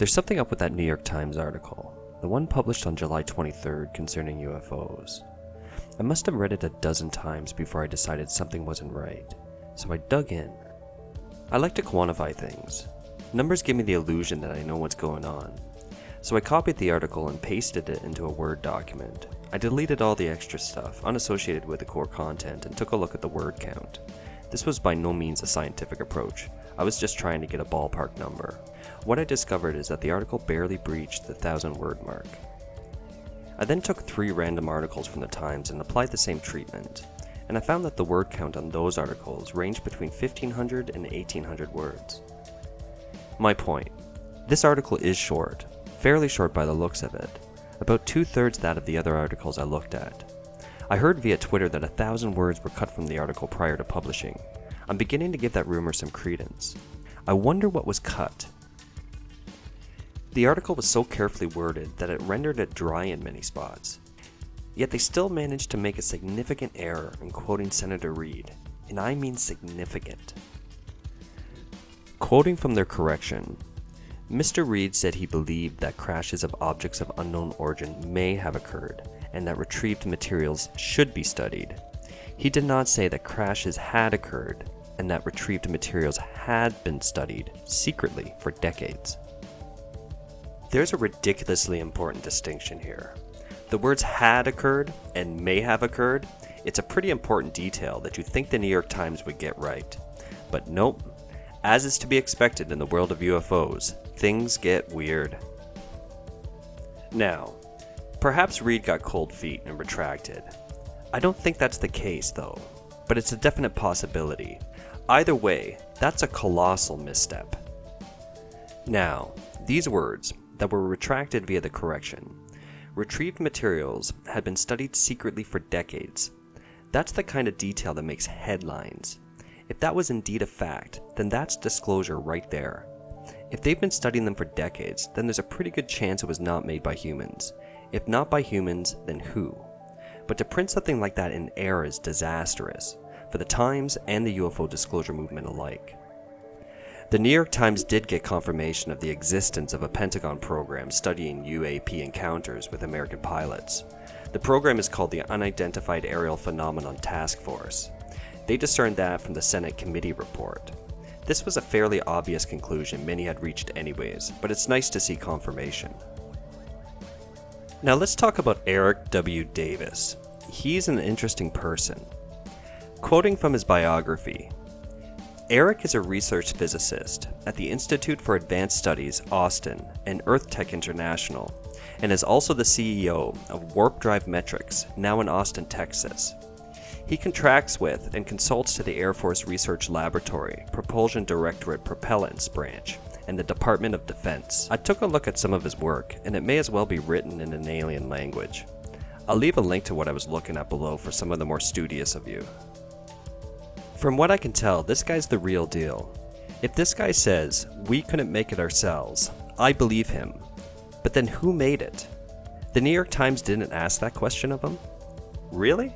There's something up with that New York Times article, the one published on July 23rd concerning UFOs. I must have read it a dozen times before I decided something wasn't right, so I dug in. I like to quantify things. Numbers give me the illusion that I know what's going on. So I copied the article and pasted it into a Word document. I deleted all the extra stuff unassociated with the core content and took a look at the word count. This was by no means a scientific approach. I was just trying to get a ballpark number. What I discovered is that the article barely breached the 1,000-word mark. I then took 3 random articles from the Times and applied the same treatment, and I found that the word count on those articles ranged between 1,500 and 1,800 words. My point. This article is short, fairly short by the looks of it, about 2/3 that of the other articles I looked at. I heard via Twitter that 1,000 words were cut from the article prior to publishing. I'm beginning to give that rumor some credence. I wonder what was cut. The article was so carefully worded that it rendered it dry in many spots. Yet they still managed to make a significant error in quoting Senator Reid, and I mean significant. Quoting from their correction, Mr. Reid said he believed that crashes of objects of unknown origin may have occurred, and that retrieved materials should be studied. He did not say that crashes had occurred, and that retrieved materials had been studied secretly for decades. There's a ridiculously important distinction here. The words had occurred and may have occurred, it's a pretty important detail that you'd think the New York Times would get right. But nope, as is to be expected in the world of UFOs, things get weird. Now, perhaps Reid got cold feet and retracted. I don't think that's the case though, but it's a definite possibility. Either way, that's a colossal misstep. Now, these words that were retracted via the correction. Retrieved materials had been studied secretly for decades. That's the kind of detail that makes headlines. If that was indeed a fact, then that's disclosure right there. If they've been studying them for decades, then there's a pretty good chance it was not made by humans. If not by humans, then who? But to print something like that in air is disastrous, for the Times and the UFO disclosure movement alike. The New York Times did get confirmation of the existence of a Pentagon program studying UAP encounters with American pilots. The program is called the Unidentified Aerial Phenomenon Task Force. They discerned that from the Senate committee report. This was a fairly obvious conclusion many had reached anyways, but it's nice to see confirmation. Now let's talk about Eric W. Davis. He's an interesting person. Quoting from his biography, Eric is a research physicist at the Institute for Advanced Studies, Austin, and Earth Tech International, and is also the CEO of Warp Drive Metrics, now in Austin, Texas. He contracts with and consults to the Air Force Research Laboratory, Propulsion Directorate Propellants Branch, and the Department of Defense. I took a look at some of his work, and it may as well be written in an alien language. I'll leave a link to what I was looking at below for some of the more studious of you. From what I can tell, this guy's the real deal. If this guy says, we couldn't make it ourselves, I believe him. But then who made it? The New York Times didn't ask that question of him? Really?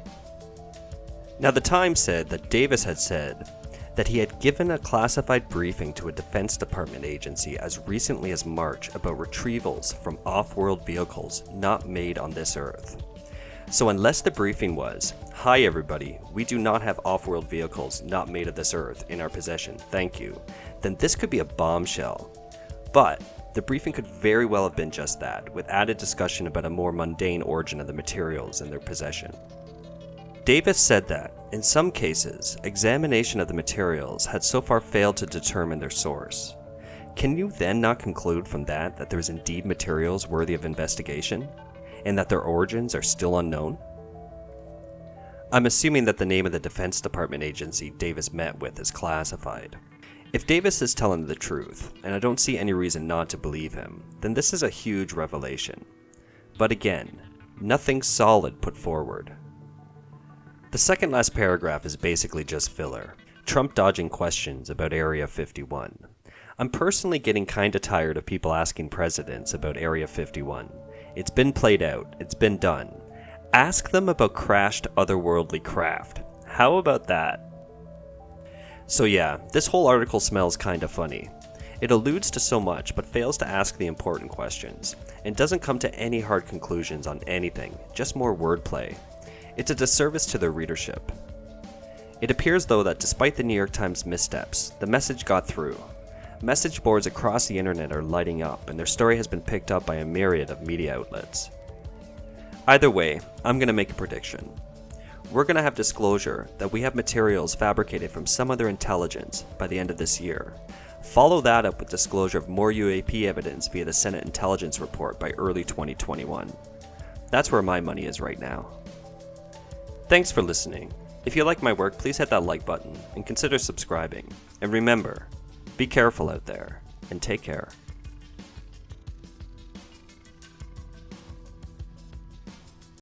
Now the Times said that Davis had said that he had given a classified briefing to a Defense Department agency as recently as March about retrievals from off-world vehicles not made on this Earth. So unless the briefing was, hi everybody, we do not have off-world vehicles not made of this Earth in our possession, thank you, then this could be a bombshell. But the briefing could very well have been just that, with added discussion about a more mundane origin of the materials in their possession. Davis said that, in some cases, examination of the materials had so far failed to determine their source. Can you then not conclude from that that there is indeed materials worthy of investigation, and that their origins are still unknown? I'm assuming that the name of the Defense Department agency Davis met with is classified. If Davis is telling the truth, and I don't see any reason not to believe him, then this is a huge revelation. But again, nothing solid put forward. The second last paragraph is basically just filler, Trump dodging questions about Area 51. I'm personally getting kinda tired of people asking presidents about Area 51. It's been played out, it's been done. Ask them about crashed otherworldly craft. How about that? So yeah, this whole article smells kinda funny. It alludes to so much but fails to ask the important questions, and doesn't come to any hard conclusions on anything, just more wordplay. It's a disservice to their readership. It appears though that despite the New York Times missteps, the message got through. Message boards across the internet are lighting up, and their story has been picked up by a myriad of media outlets. Either way, I'm going to make a prediction. We're going to have disclosure that we have materials fabricated from some other intelligence by the end of this year. Follow that up with disclosure of more UAP evidence via the Senate Intelligence Report by early 2021. That's where my money is right now. Thanks for listening. If you like my work, please hit that like button and consider subscribing. And remember, be careful out there and take care.